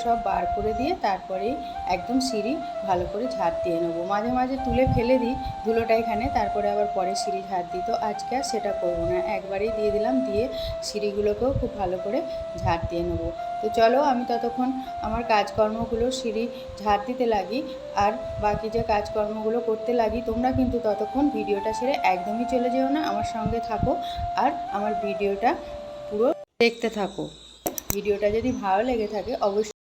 সব বার করে দিয়ে তারপরেই একদম সিঁড়ি ভালো করে ঝাড় দিয়ে নেবো। মাঝে মাঝে তুলে ফেলে দিই ধুলোটা এখানে, তারপরে আবার পরে সিঁড়ি ঝাড় দিই। তো আজকে আর সেটা করবো না, একবারেই দিয়ে দিলাম, দিয়ে সিঁড়িগুলোকেও খুব ভালো করে ঝাড় দিয়ে নেবো। তো চলো আমি ততক্ষণ আমার কাজকর্মগুলো সিঁড়ি ঝাড় দিতে লাগি আর বাকি যে কাজকর্মগুলো করতে লাগি। তোমরা কিন্তু ততক্ষণ ভিডিওটা ছেড়ে একদমই চলে যেও না, আমার সঙ্গে থাকো আর আমার ভিডিওটা পুরো দেখতে থাকো। ভিডিওটা যদি ভালো লেগে থাকে অবশ্যই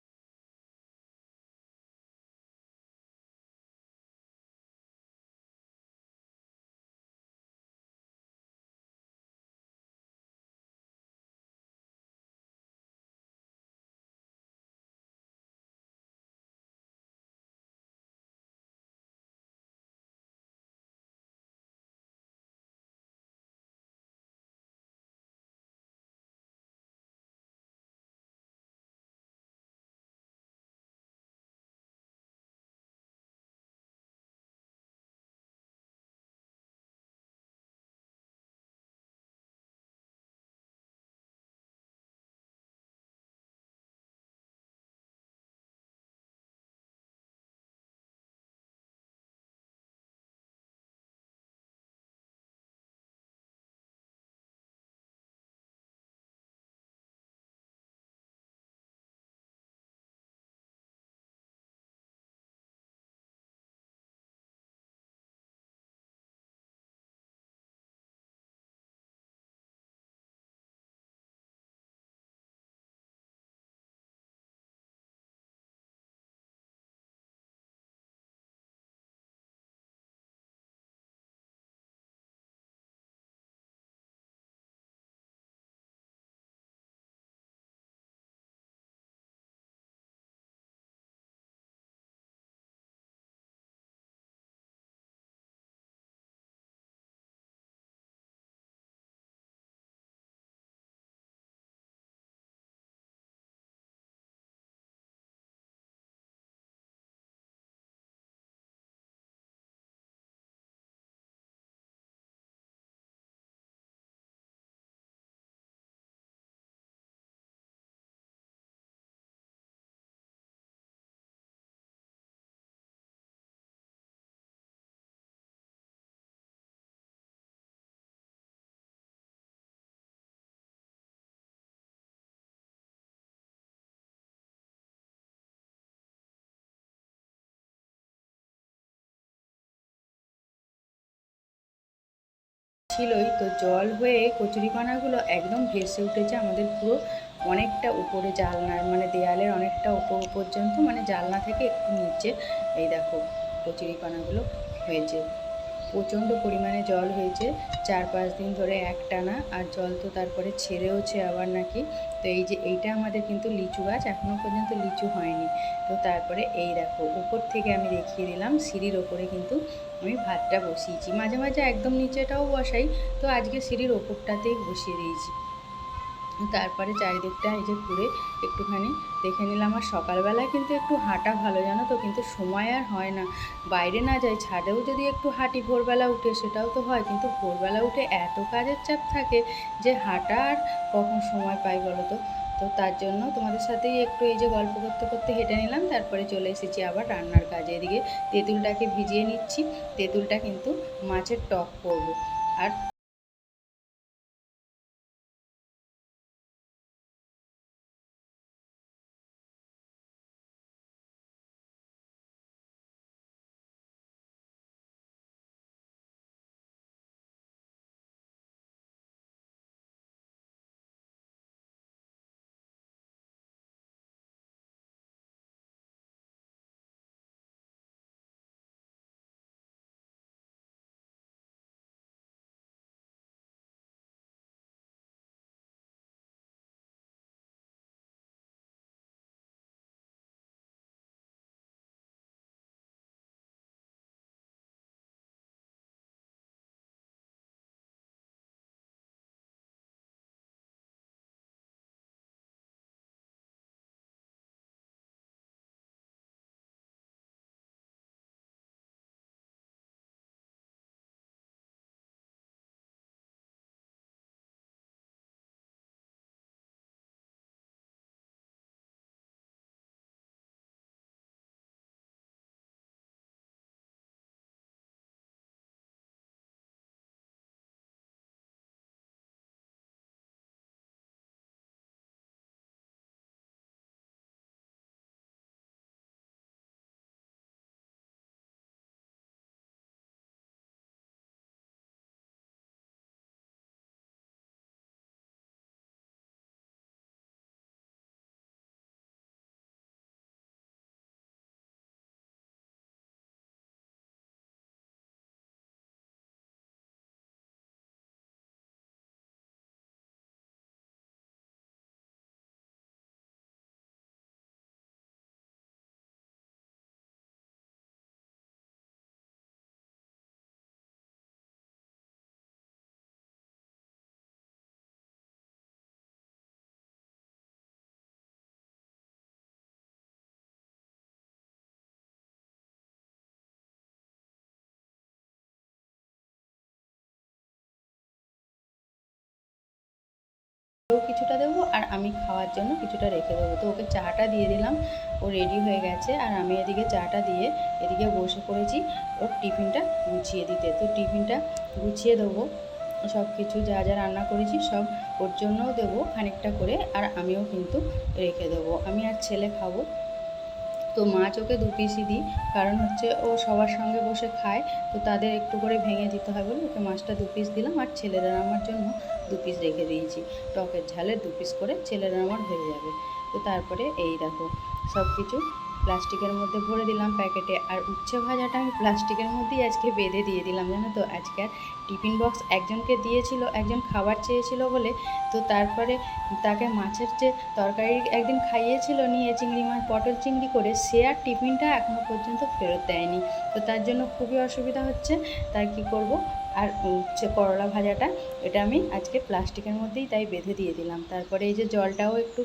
ছিলই তো, জল হয়ে কচুরিপানাগুলো একদম ভেসে উঠেছে আমাদের পুরো অনেকটা উপরে, জানলার মানে দেয়ালের অনেকটা উপর পর্যন্ত, মানে জানলা থেকে একটু নিচে। এই দেখো কচুরিপানাগুলো হয়েছে, প্রচণ্ড পরিমাণে জল হয়েছে 4-5 দিন ধরে একটানা। আর জল তো তারপরে ছেড়েওছে আবার নাকি। তো এই যে এইটা আমাদের কিন্তু লিচু গাছ, এখনও পর্যন্ত লিচু হয়নি। তো তারপরে এই দেখো উপর থেকে আমি দেখিয়ে দিলাম, সিঁড়ির ওপরে কিন্তু আমি ভাতটা বসিয়েছি। মাঝে মাঝে একদম নিচেটাও বসাই, তো আজকে সিঁড়ির ওপরটাতেই বসিয়ে দিয়েছি। তারপরে চারিদিকটা এই যে ঘুরে একটুখানি দেখে নিলাম। আর সকালবেলায় কিন্তু একটু হাঁটা ভালো, জানো তো, কিন্তু সময় আর হয় না। বাইরে না যাই, ছাদেও যদি একটু হাঁটি ভোরবেলা উঠে সেটাও তো হয়, কিন্তু ভোরবেলা উঠে এত কাজের চাপ থাকে যে হাঁটা আর কখন সময় পাই বলো তো। তো তার জন্য তোমাদের সাথেই একটু এই যে গল্প করতে করতে হেঁটে নিলাম, তারপরে চলে এসেছি আবার রান্নার কাজে। এদিকে তেঁতুলটাকে ভিজিয়ে নিচ্ছি, তেঁতুলটা কিন্তু মাছের টক করবো। আর কিছুটা দেবো আর আমি খাওয়ার জন্য কিছুটা রেখে দেবো। তো ওকে চাটা দিয়ে দিলাম, ও রেডি হয়ে গেছে আর আমি এদিকে চাটা দিয়ে এদিকে বসে পড়েছি ওর টিফিনটা গুছিয়ে দিতে। তো টিফিনটা গুছিয়ে দেবো, সব কিছু যা যা রান্না করেছি সব ওর জন্যও দেবো খানিকটা করে, আর আমিও কিন্তু রেখে দেবো, আমি আর ছেলে খাবো। তো মাছ ওকে 2 পিসই দিই, কারণ হচ্ছে ও সবার সঙ্গে বসে খায়, তো তাদের একটু করে ভেঙে দিতে হয় বলে ওকে মাছটা 2 পিস দিলাম, আর ছেলেরা আমার জন্য 2 পিস রেখে দিয়েছি। টকের ঝালের 2 পিস করে ছেলেরা আমার হয়ে যাবে। তো তারপরে এই দেখো সব কিছু প্লাস্টিকের মধ্যে ভরে দিলাম প্যাকেটে, আর উচ্ছে ভাজাটা আমি প্লাস্টিকের মধ্যেই আজকে বেঁধে দিয়ে দিলাম, জানো তো। আজকে আর টিফিন বক্স একজনকে দিয়েছিল, একজন খাবার চেয়েছিল বলে, তো তারপরে তাকে মাছের যে তরকারি একদিন খাইয়েছিল নিয়ে চিংড়ি মাছ পটল চিংড়ি করে, সে আর টিফিনটা এখনও পর্যন্ত ফেরত দেয়নি। তো তার জন্য খুবই অসুবিধা হচ্ছে, তার কি করব। আর হচ্ছে করলা ভাজাটা, এটা আমি আজকে প্লাস্টিকের মধ্যেই তাই বেঁধে দিয়ে দিলাম। তারপরে এই যে জলটাও একটু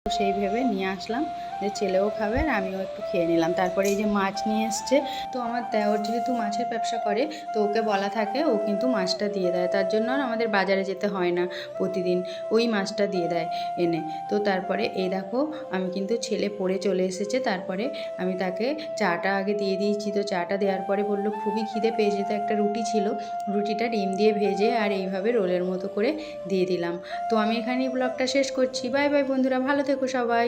সেই ভেবে নিয়ে আসলাম যে ছেলেও খাবে আর আমিও একটু খেয়ে নিলাম। তারপরে এই যে মাছ নিয়ে এসছে, তো আমার দেওর যেহেতু মাছের ব্যবসা করে, তো ওকে বলা থাকে ও কিন্তু মাছটা দিয়ে দেয়, তার জন্য আর আমাদের বাজারে যেতে হয় না প্রতিদিন, ওই মাছটা দিয়ে দেয় এনে। তো তারপরে এই দেখো আমি কিন্তু ছেলে পড়ে চলে এসেছে, তারপরে আমি তাকে চাটা আগে দিয়ে দিয়েছি। তো চাটা দেওয়ার পরে বললো খুবই খিদে পেয়েছে, তো একটা রুটি ছিল, রুটিটা ডিম দিয়ে ভেজে আর এইভাবে রোলের মতো করে দিয়ে দিলাম। তো আমি এখানেই ব্লগটা শেষ করছি। বাই বাই বন্ধুরা, ভালো থেকো সবাই।